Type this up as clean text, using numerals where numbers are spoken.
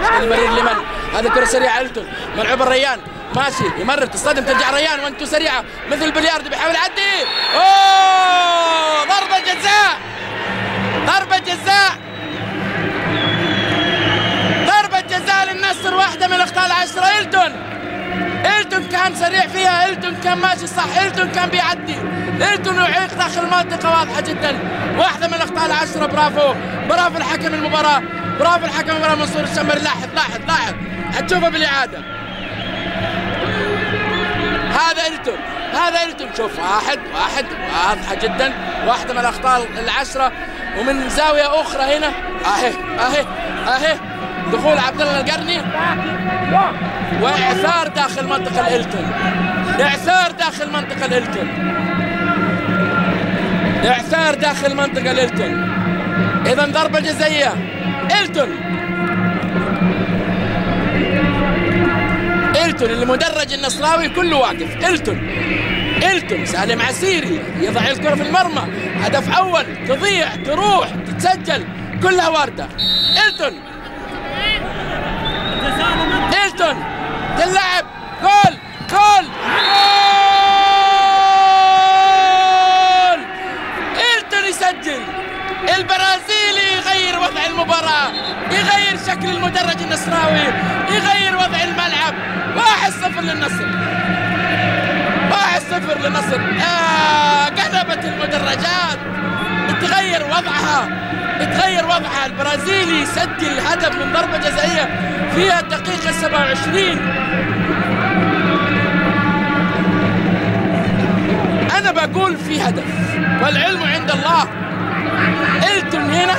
خروج المرير لمن؟ هذه كرة سريعة إلتون، ملعوب الريان ماشي يمرر تصطدم ترجع الريان وانتو سريعة مثل البلياردو بيحاول يعدي. اوه ضربة جزاء، ضربة جزاء، ضربة جزاء للنصر، واحدة من الأخطاء العشرة. إلتون كان سريع فيها، إلتون كان ماشي صح، إلتون كان بيعدي، إلتون يعيق داخل المنطقة واضحة جدا، واحدة من الأخطاء العشرة. برافو برافو الحكم المباراة، برافو الحكم المباراة منصور الشمري. لاحظ لاحظ لاحظ حتشوفها بالإعادة. هذا إلتون، هذا إلتون، شوف واحد واضحة جدا، واحدة من الأخطاء العشرة. ومن زاوية أخرى هنا أهي دخول عبد الله القرني وإعثار داخل منطقة الإلتون، إعثار داخل منطقة الإلتون، إعثار داخل منطقة الإلتون. إذا ضربة جزائية إلتون المدرج النصراوي كله واقف. إلتون سالم عسيري يضع الكرة في المرمى، هدف أول، تضيع تروح تتسجل كلها واردة. إلتون تلعب جول جول جول، إلتون يسجل، البرازيلي يغير وضع المباراة، يغير شكل المدرج النصراوي، يغير وضع الملعب. 1-0 للنصر، 1-0 للنصر. قلبت المدرجات، تغير وضعها، البرازيلي يسجل هدف من ضربة جزائية فيها الدقيقة 27. أنا بقول في هدف والعلم عند الله. إلتون هنا